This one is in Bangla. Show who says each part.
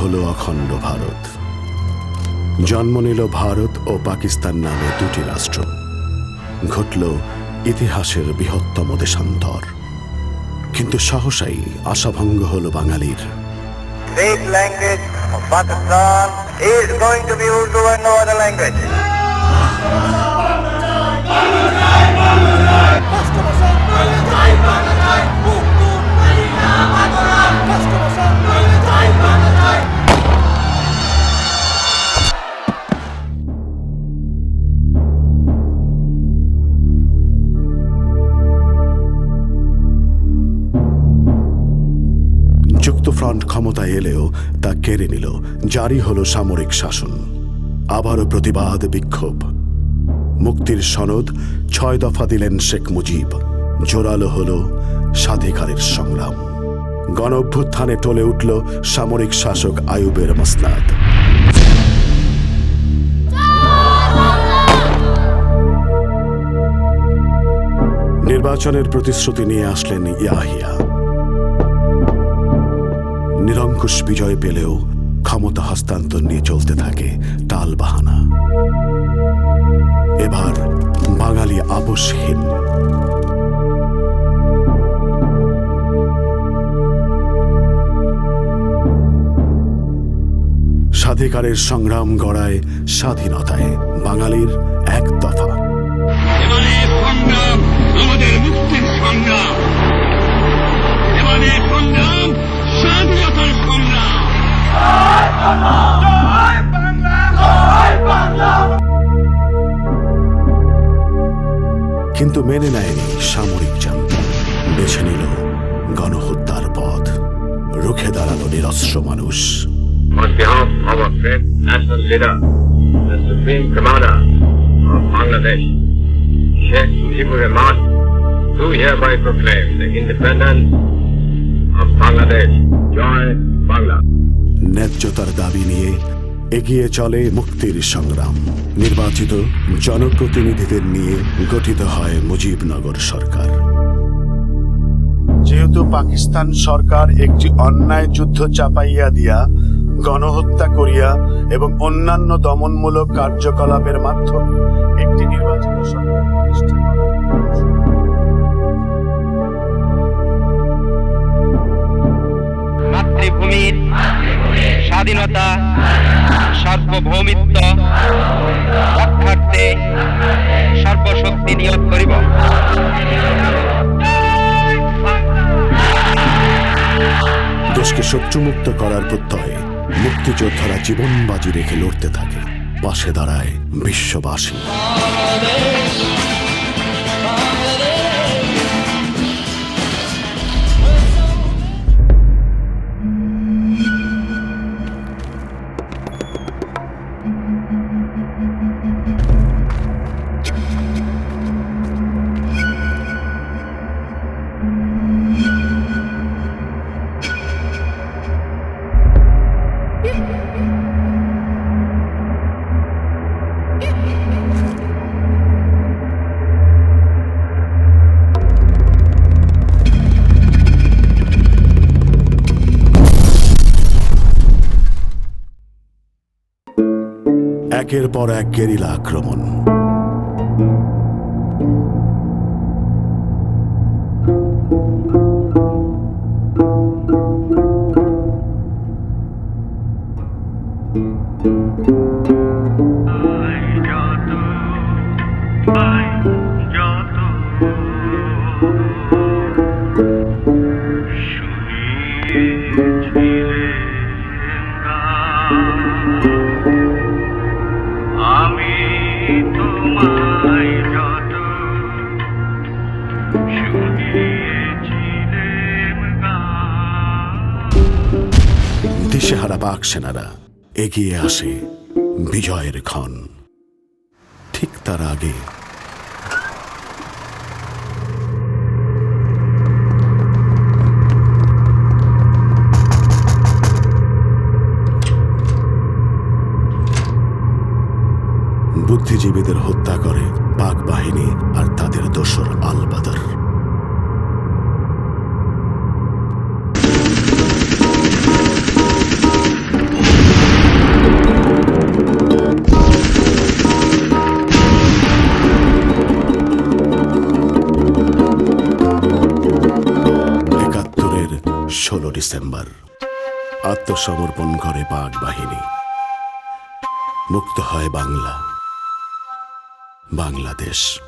Speaker 1: হল অখণ্ড ভারত। জন্ম নিল ভারত ও পাকিস্তান নামে দুটি রাষ্ট্র। ঘটল ইতিহাসের বৃহত্তম দেশান্তর। কিন্তু সহসাই আশাভঙ্গ হল বাঙালির।
Speaker 2: State language of Pakistan is going to be Urdu and no other language.
Speaker 1: যুক্তফ্রন্ট ক্ষমতায় এলেও তা কেড়ে নিল। জারি হল সামরিক শাসন। আবারও প্রতিবাদ, বিক্ষোভ। মুক্তির সনদ 6 দফা দিলেন শেখ মুজিব। জোরালো হল স্বাধিকারের সংগ্রাম। গণ অভ্যুত্থানে টলে উঠল সামরিক শাসক আইয়ুবের মসনাদ। নির্বাচনের প্রতিশ্রুতি নিয়ে আসলেন ইয়াহিয়া। নিরঙ্কুশ বিজয় পেলেও ক্ষমতা হস্তান্তর নিয়ে চলতে থাকে টাল বাহানা। এবার বাঙালি আপোষহীন। স্বাধিকারের সংগ্রাম গড়ায় স্বাধীনতায় বাঙালির এক দফা।
Speaker 3: আমাদের মুক্তির সংগ্রাম, এবারের সংগ্রাম স্বাধীনতার সংগ্রাম।
Speaker 1: কিন্তু মেনে নেয়নি সামরিক জান্তা। বেছে নিল গণহত্যার পথ। রুখে দাঁড়ালো নিরস্ত্র মানুষ।
Speaker 3: On behalf of our great national leader, the Supreme Commander of Bangladesh, Sheikh Mujibur Rahman, do hereby proclaim the independence of Bangladesh. Joy Bangla.
Speaker 1: ন্যায্যতার দাবি নিয়ে এগিয়ে চলে মুক্তির সংগ্রাম। নির্বাচিত জনপ্রতিনিধিদের নিয়ে গঠিত হয় মুজিবনগর সরকার। যেহেতু পাকিস্তান সরকার একটি অন্যায় যুদ্ধ চাপাইয়া দিয়া, গণহত্যা করিয়া এবং অন্যান্য দমনমূলক কার্যকলাপের মাধ্যমে একটি নির্বাচিত সরকার প্রতিষ্ঠা করা।
Speaker 4: মাতৃভূমির স্বাধীনতা, সার্বভৌমিত্ব রক্ষার্থে সর্বশক্তি নিয়োগ করিব।
Speaker 1: দেশকে শত্রুমুক্ত করার প্রত্যয়ে মুক্তিযোদ্ধারা জীবন বাজি রেখে লড়তে থাকে। পাশে দাঁড়ায় বিশ্ববাসী। একের পর এক গেরিলা আক্রমণ। দিশেহারা পাক সেনারা এগিয়ে আসে বিজয়ের ক্ষণ। ঠিক তার আগে বুদ্ধিজীবীদের হত্যা করে পাক বাহিনী আর তাদের দোসর আল বাদর। 16 ডিসেম্বর আত্মসমর্পণ করে পাক বাহিনী। মুক্ত হয় বাংলা, বাংলাদেশ।